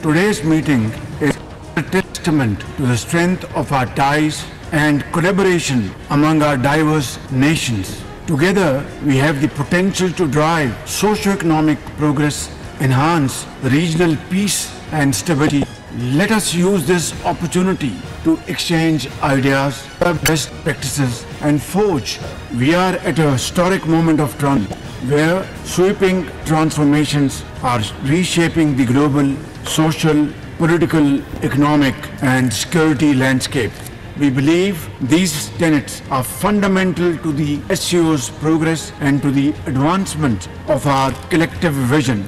today's meeting is a testament to the strength of our ties and collaboration among our diverse nations. Together, we have the potential to drive socio-economic progress, enhance regional peace and stability. Let us use this opportunity to exchange ideas, best practices, and forge. We are at a historic moment of transition where sweeping transformations are reshaping the global social, political, economic, and security landscape. We believe these tenets are fundamental to the SCO's progress and to the advancement of our collective vision.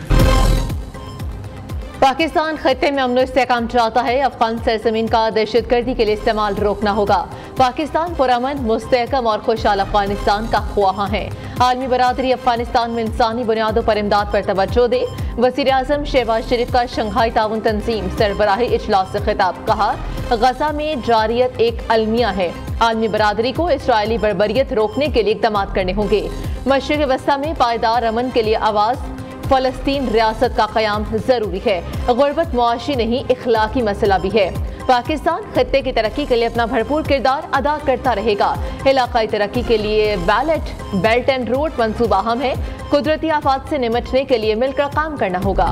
Pakistan खत्ते में अमन इस्तेहकाम चाहता है। अफगान सरजमीन का दहशतगर्दी के लिए इस्तेमाल रोकना होगा। पाकिस्तान पुरअमन, मुस्तहकम और खुशहाल अफगानिस्तान का ख्वाह है। आलमी बरादरी अफगानिस्तान में इंसानी बुनियादों पर इमदाद पर तवज्जो दे। वज़ीर आज़म शहबाज शरीफ का शंघाई ताउन तंजीम सरबराही इजलास से खिताब। कहा, गजा में जारियत एक अलमिया है। आलमी बरादरी को इसराइली बर्बरियत रोकने के लिए इक़दाम करने होंगे। मशरिक़ वस्ता में पायदार अमन के लिए आवाज़ फ़लस्तीन रियासत का क़याम ज़रूरी है। गुर्बत मुआशी नहीं, इखलाकी मसला भी है। पाकिस्तान खत्ते की तरक्की के लिए अपना भरपूर किरदार अदा करता रहेगा। इलाक़ाई तरक्की के लिए बेल्ट एंड रोड मंसूबा अहम है। कुदरती आफात से निपटने के लिए मिलकर काम करना होगा।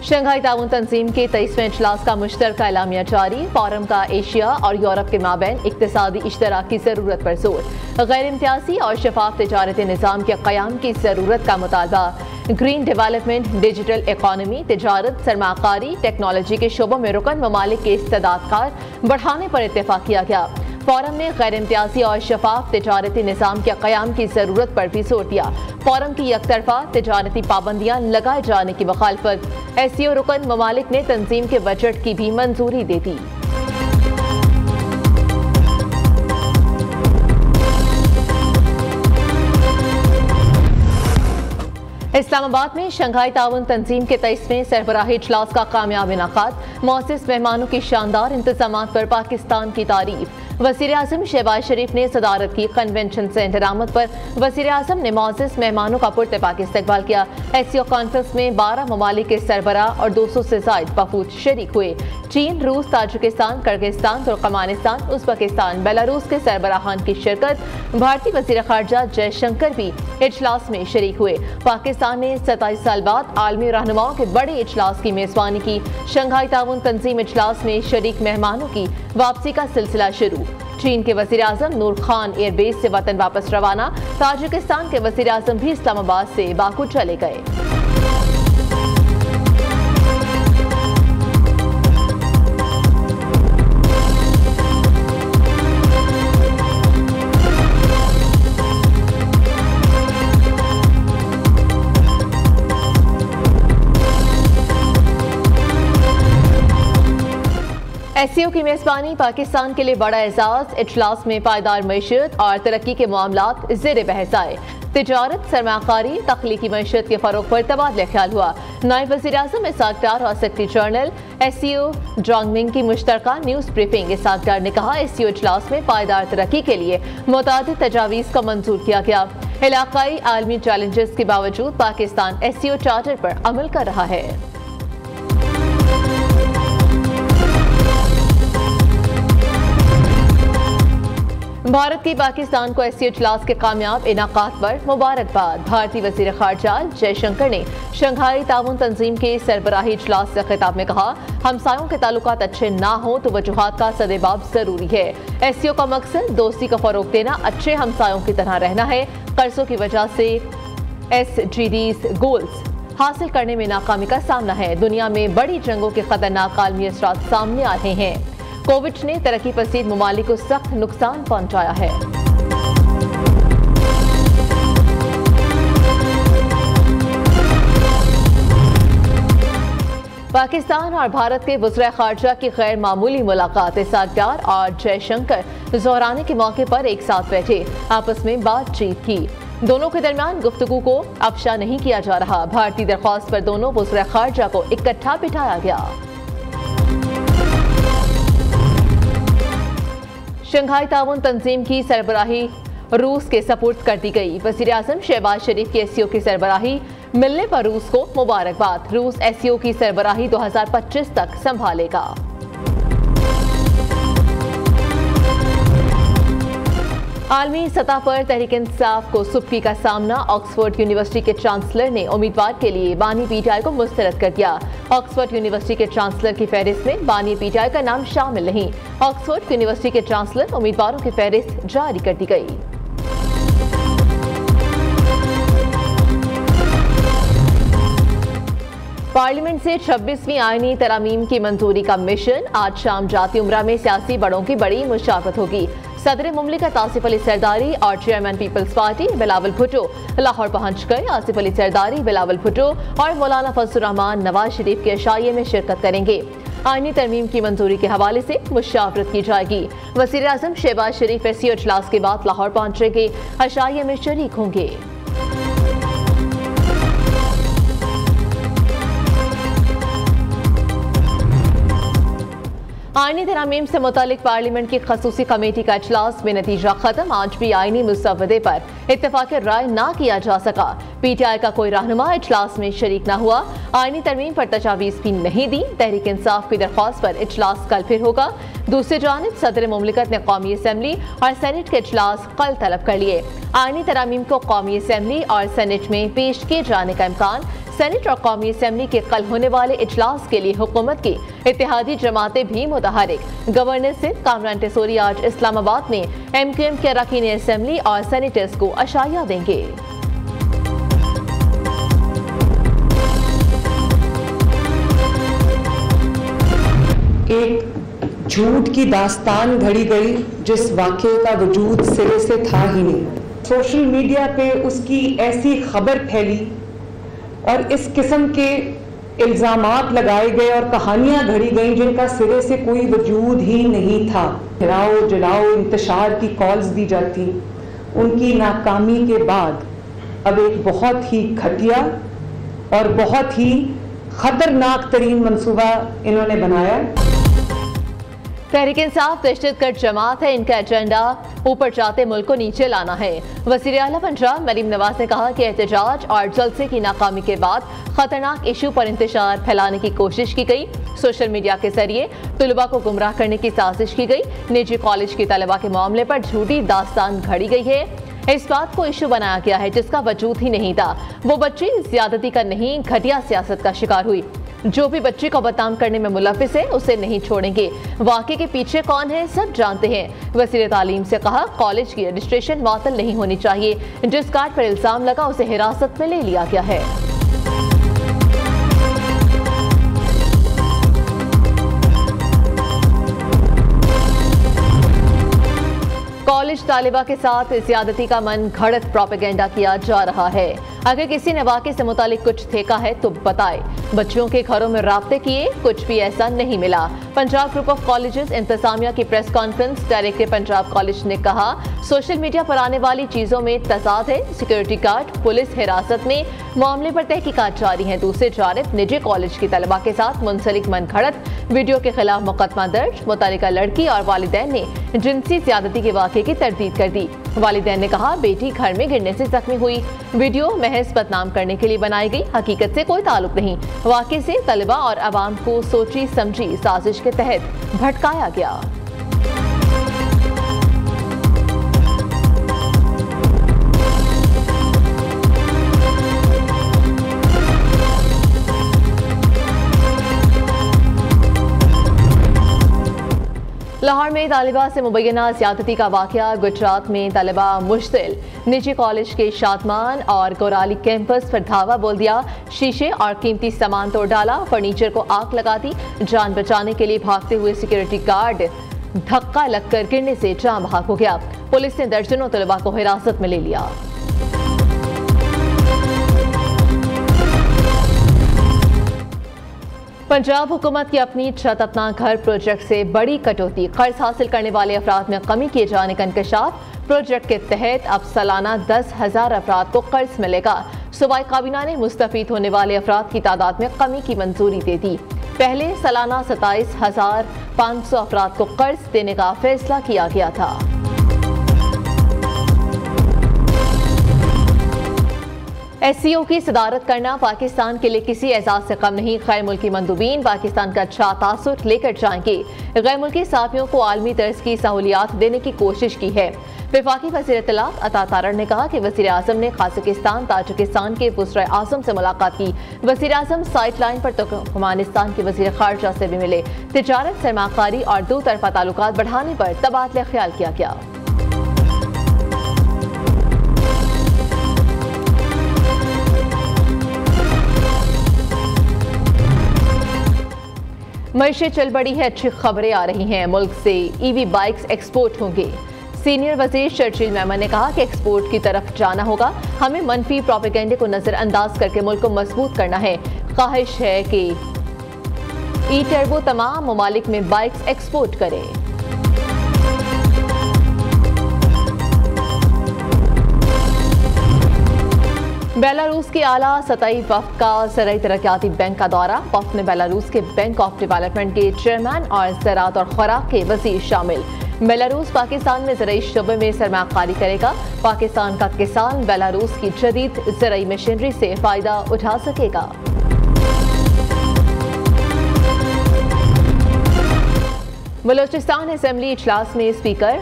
शंघाई ताउन तंजीम के 23वें इजलास का मुश्तरका एलामिया जारी। फोरम का एशिया और यूरोप के माबैन इक्तिसादी इश्तराक की ज़रूरत पर जोर। गैर इम्तियाजी और शफाफ तजारती निज़ाम के क़याम की ज़रूरत का मुतालबा। ग्रीन डेवलपमेंट, डिजिटल इकॉनमी, तजारत, सरमाकारी, टेक्नोलॉजी के शोबों में रुकन ममालिक के इस्तेदादकार बढ़ाने पर इत्तेफाक किया गया। फोरम ने गैर इम्तियाजी और शफाफ तजारती निज़ाम के क़याम की ज़रूरत पर भी जोर दिया। फोरम की यकतरफा तजारती पाबंदियाँ लगाए जाने की मुखालफत। SCO रुकन ममालिक ने तंजीम के बजट की भी मंजूरी दे दी। इस्लामाबाद में शंघाई ताउन तंजीम के 23वें सरबराही इजलास का कामयाब इनाकाद। मुअज़्ज़िज़ मेहमानों की शानदार इंतजामात पर पाकिस्तान की तारीफ। वज़ीर आज़म शहबाज शरीफ ने सदारत की। कन्वेंशन सेंटर आमद पर वज़ीर आज़म ने मुअज़्ज़िज़ मेहमानों का पुरतपाक इस्तकबाल किया। SCO कॉन्फ्रेंस में 12 ममालिक के सरबरा और 200 से ज़ायद वफूद शरीक हुए। चीन, रूस, Tajikistan, Kyrgyzstan, Turkmenistan, Uzbekistan, Belarus के सरबराहान की शिरकत। भारतीय वज़ीर ख़ारजा जयशंकर भी इजलास में शरीक हुए। पाकिस्तान ने 27 साल बाद आलमी रहनुमाओं के बड़े इजलास की मेज़बानी की। शंघाई ताउन तंजीम इजलास में शरीक मेहमानों की वापसी का सिलसिला शुरू। चीन के वज़ीर आज़म नूर खान एयरबेस से वतन वापस रवाना। ताजिकिस्तान के वज़ीर आज़म भी इस्लामाबाद से बाकू चले गए। SCO की मेज़बानी पाकिस्तान के लिए बड़ा एजाज़। इजलास में पायदार मईशत और तरक्की के मामलात ज़ेर बहस आए। तिजारत, सरमाकारी, तख्लीकी मईशत के फ़रोग़ पर तबादला ख्याल हुआ। नायब वज़ीर आज़म इसाक डार और सेक्रेटरी जनरल SCO जोंगमिंग की मुश्तरका न्यूज़ ब्रीफिंग। इसाक डार ने कहा, SCO इजलास में पायदार तरक्की के लिए मुतादिद तजावीज़ को मंजूर किया गया। इलाक़ाई आलमी चैलेंजेस के बावजूद पाकिस्तान SCO चार्टर पर अमल कर रहा है। भारत की पाकिस्तान को SCO इजलास के कामयाब इनाकात पर मुबारकबाद। भारतीय वज़ीर ख़ारजा जयशंकर ने शंघाई ताउन तंजीम के सरबराही इजलास से खिताब में कहा, हमसायों के ताल्लुकात अच्छे ना हो तो वजूहात का सदेबाब जरूरी है। SCO का मकसद दोस्ती का फरोग देना, अच्छे हमसायों की तरह रहना है। कर्जों की वजह से SDGs गोल्स हासिल करने में नाकामी का सामना है। दुनिया में बड़ी जंगों के खतरनाक आलमी असरात सामने आ रहे हैं। कोविड ने तरक्की पसीद ममालिक को सख्त नुकसान पहुंचाया है। पाकिस्तान और भारत के वज़ीर ख़ारजा की गैर मामूली मुलाकात। इसाक डार और जयशंकर ज़ोहराने के मौके पर एक साथ बैठे, आपस में बातचीत की। दोनों के दरमियान गुफ्तगू को अफशा नहीं किया जा रहा। भारतीय दरख्वास्त पर दोनों वज़ीर ख़ारजा को इकट्ठा बिठाया गया। शंघाई ताउन तंजीम की सरबराही रूस के सपुर्द कर दी गई। वज़ीर-ए-आज़म शहबाज शरीफ की एससीओ की सरबराही मिलने पर रूस को मुबारकबाद। रूस एससीओ की सरबराही 2025 तक संभालेगा। आलमी सतह पर तहरीक-ए-इंसाफ को सुबकी का सामना। ऑक्सफोर्ड यूनिवर्सिटी के चांसलर ने उम्मीदवार के लिए बानी पीटीआई को मुस्तरद कर दिया। ऑक्सफोर्ड यूनिवर्सिटी के चांसलर की फहरिस्त में बानी पीटीआई का नाम शामिल नहीं। ऑक्सफोर्ड यूनिवर्सिटी के चांसलर उम्मीदवारों की फहरिस्त जारी कर दी गई। पार्लियामेंट से 26वीं आईनी तरामीम की मंजूरी का मिशन। आज शाम जाती उम्रा में सियासी बड़ों की बड़ी मुशावरत होगी। सदर मुमलिकत आसिफ अली सरदारी और chairman People's Party Bilawal Bhutto Lahore पहुंच गए। आसिफ अली सरदारी, बिलावल भुट्टो और मौलाना फजलुर रहमान नवाज शरीफ के अशाइये में शिरकत करेंगे। आईनी तरमीम की मंजूरी के हवाले से मुशावरत की जाएगी। वज़ीर-ए-आज़म शहबाज शरीफ एससीओ इजलास के बाद लाहौर पहुंचेंगे, अशाइये में शरीक होंगे। आईनी तरामीम से मुतालिक पार्लियामेंट की खसूसी कमेटी का इजलास में नतीजा खत्म। आज भी आईनी मुसवदे पर इत्तेफाक राय ना किया जा सका। पीटीआई का कोई रहनुमा इजलास में शरीक न हुआ। आईनी तरमीम पर तजावीज़ भी नहीं दी। तहरीक इंसाफ की दरख्वास्त पर इजलास कल फिर होगा। दूसरी जानिब सदर मुमलिकत ने कौमी असम्बली और सेनेट के इजलास कल तलब कर लिए। आईनी तरामीम को कौमी असम्बली और सेनेट में पेश किए जाने का इम्कान। सेनेट और कौमी असम्बली के कल होने वाले इजलास के लिए हुकूमत की इत्तेहादी जमातें भी मुतहरिक। गवर्नर सिंध कामरान टेसोरी आज इस्लामाबाद में MQM के अरकान असम्बली और सेनेटर्स को अशाइया देंगे। एक झूठ की दास्तान घड़ी गई जिस वाक़े का वजूद सिरे से था ही नहीं। सोशल मीडिया पे उसकी ऐसी खबर फैली और इस किस्म के इल्ज़ामात लगाए गए और कहानियां घड़ी गईं जिनका सिरे से कोई वजूद ही नहीं था। गिराओ जलाओ इंतशार की कॉल्स दी जाती। उनकी नाकामी के बाद अब एक बहुत ही घटिया और बहुत ही खतरनाक तरीन मंसूबा इन्होंने बनाया। तहरीक इंसाफ दहशतगर्द जमात है। इनका एजेंडा ऊपर जाते मुल्क को नीचे लाना है। वज़ीर आला पंजाब मरीम नवाज ने कहा कि एहतजाज और जलसे की नाकामी के बाद खतरनाक इशू पर इंतशार फैलाने की कोशिश की गई। सोशल मीडिया के जरिए तलबा को गुमराह करने की साजिश की गई। निजी कॉलेज की तलबा के मामले पर झूठी दास्तान घड़ी गई है। इस बात को इशू बनाया गया है जिसका वजूद ही नहीं था। वो बच्ची ज्यादती का नहीं, घटिया सियासत का शिकार हुई। जो भी बच्ची को बदनाम करने में मुलविस है उसे नहीं छोड़ेंगे। वाक़े के पीछे कौन है सब जानते हैं। वज़ीर तालीम से कहा कॉलेज की रजिस्ट्रेशन मुअत्तल नहीं होनी चाहिए। जिस गार्ड पर इल्जाम लगा उसे हिरासत में ले लिया गया है। कॉलेज तालिबा के साथ ज्यादती का मन घड़त प्रोपेगेंडा किया जा रहा है। अगर किसी ने वाक़े से मुतालिक कुछ देखा है तो बताए। बच्चियों के घरों में राब्ते किए, कुछ भी ऐसा नहीं मिला। पंजाब ग्रुप ऑफ कॉलेजेस इंतजामिया की press conference. Director Punjab college ने कहा सोशल मीडिया पर आने वाली चीजों में तजाद है। सिक्योरिटी गार्ड पुलिस हिरासत में, मामले पर तहकीकात जारी है। दूसरी जानिब निजी कॉलेज की तलबा के साथ मुंसलिक मनगढ़ंत वीडियो के खिलाफ मुकदमा दर्ज। मुतल्लिका लड़की और वालिदैन ने जिनसी ज्यादती के वाक़े की तरदीद कर दी। वालिदैन ने कहा बेटी घर में गिरने से जख्मी हुई। वीडियो महज बदनाम करने के लिए बनाई गई, हकीकत से कोई ताल्लुक नहीं। वाक़े से तलबा और अवाम को सोची समझी साजिश के तहत भटकाया गया। लाहौर में तालिबा से मुबैना ज़्यादती का वाक़या। गुजरात में तलबा मुश्तिल। निजी कॉलेज के शादमान और गोराली कैंपस पर धावा बोल दिया। शीशे और कीमती सामान तोड़ डाला। फर्नीचर को आग लगा दी। जान बचाने के लिए भागते हुए सिक्योरिटी गार्ड धक्का लगकर गिरने से जान बहक हो गया। पुलिस ने दर्जनों तलबा को हिरासत में ले लिया। पंजाब हुकूमत की अपनी छत अपना घर प्रोजेक्ट से बड़ी कटौती। कर्ज हासिल करने वाले अफराद में कमी किए जाने का इंकशाफ। प्रोजेक्ट के तहत अब सालाना 10,000 अफराद को कर्ज मिलेगा। सूबाई काबीना ने मुस्तफीद होने वाले अफराद की तादाद में कमी की मंजूरी दे दी। पहले सालाना 27,000 500 अफराद को कर्ज देने का फैसला किया गया था। SCO की सदारत करना पाकिस्तान के लिए किसी एजाज से कम नहीं। गैर मुल्की मंदूबीन पाकिस्तान का अच्छा तासुर लेकर जाएंगे। गैर मुल्की साथियों को आलमी तर्ज की सहूलियात देने की कोशिश की है। वफाकी वज़ीर इत्तलात अता तारड़ ने कहा कि वज़ीर आज़म ने कज़ाकिस्तान ताजिकिस्तान के वज़ीर आज़म से मुलाकात की। वज़ीर आज़म साइड लाइन पर तुर्कमेनिस्तान के वज़ीर ख़ारजा से भी मिले। तिजारत, सरमाकारी और दो तरफ़ा ताल्लुकात बढ़ाने पर तबादला ख्याल किया गया। मईशत चल बड़ी है, अच्छी खबरें आ रही हैं। मुल्क से EV बाइक्स एक्सपोर्ट होंगे। सीनियर वजीर शर्जील मेमन ने कहा कि एक्सपोर्ट की तरफ जाना होगा। हमें मनफी प्रोपेगेंडे को नजरअंदाज करके मुल्क को मजबूत करना है। ख्वाहिश है कि ई-टर्बो तमाम ममालिक में बाइक्स एक्सपोर्ट करे। बेलारूस के आला सतही वफ्द का ज़राई तरक्याती बैंक का दौरा। वफ्द में बेलारूस के बैंक ऑफ डेवलपमेंट के चेयरमैन और ज़राअत और खुराक के वज़ीर शामिल। बेलारूस पाकिस्तान में ज़राई शोबे में सरमाकारी करेगा। पाकिस्तान का किसान बेलारूस की जदीद ज़राई मशीनरी से फ़ायदा उठा सकेगा। बलोचिस्तान असेंबली इजलास में स्पीकर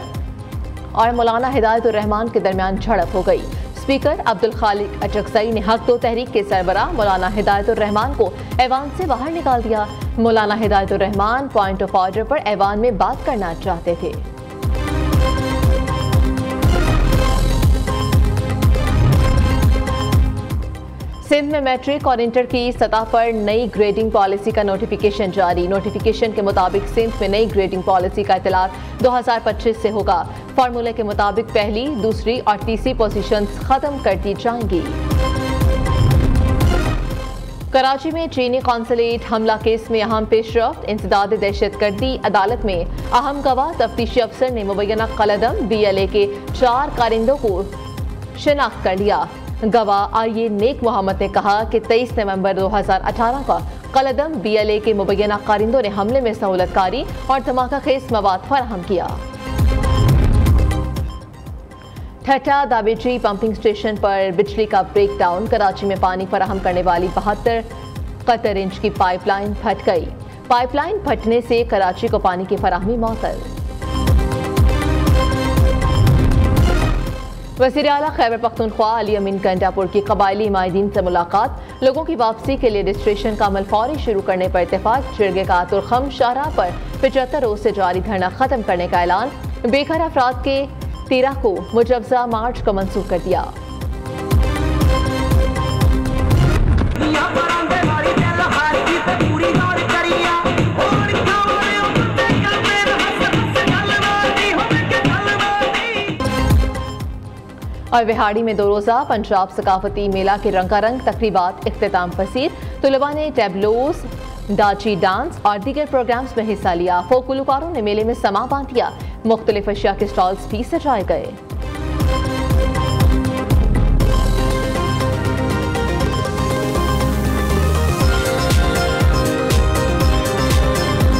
और मौलाना हिदायतुर रहमान के दरमियान झड़प हो गई। स्पीकर अब्दुल खालिक अचकजई ने हक दो तहरीक के सरबराह मौलाना हिदायतुर रहमान को ऐवान से बाहर निकाल दिया। मौलाना हिदायतुर रहमान पॉइंट ऑफ ऑर्डर पर ऐवान में बात करना चाहते थे। सिंध में मैट्रिक और इंटर की सतह पर नई ग्रेडिंग पॉलिसी का नोटिफिकेशन जारी। नोटिफिकेशन के मुताबिक सिंध में नई ग्रेडिंग पॉलिसी का इतलाक 2025 से होगा। फार्मूले के मुताबिक पहली, दूसरी और तीसरी पोजीशंस खत्म कर दी जाएंगी। कराची में चीनी कॉन्सुलेट हमला केस में अहम पेशरफ्त। इंसदाद दहशतगर्दी अदालत में अहम गवाह तफ्तीशी अफसर ने मुबैना कलदम BLA के 4 कारिंदों को शिनाख्त कर लिया। गवाह आईए नेक मोहम्मद ने कहा कि 23 नवंबर 2018 का कलदम BLA के मुबैना कारिंदों ने हमले में सहूलतकारी और धमाका खेज मवाद फराहम किया। ठट्टा दाबेजी पंपिंग स्टेशन पर बिजली का ब्रेकडाउन। कराची में पानी फराहम करने वाली 72 कतर इंच की पाइपलाइन फट गई। पाइपलाइन फटने से कराची को पानी की फराहमी मअतल। वज़ीर आला खैबर पख्तूनख्वा अली अमीन गंडापुर की कबायली माहिदीन से मुलाकात। लोगों की वापसी के लिए रजिस्ट्रेशन का अमल फौरी शुरू करने पर इत्तेफाक। जिरगे का तुरखम शाहराह पर 75 रोज से जारी धरना खत्म करने का ऐलान। बेघर अफराद के 13 को मुजवजा मार्च को मंसूख कर दिया। और विहाड़ी में 2 रोज़ा पंजाब सकाफती मेला के रंगारंग तकरीबात इख्तिताम पसीर। तुलबा ने टैबलोज, डाची डांस और दीगर प्रोग्राम्स में हिस्सा लिया। फोक गुलकारों ने मेले में समा बांध दिया। मुख्तलिफ अशिया के स्टॉल्स भी सजाए गए।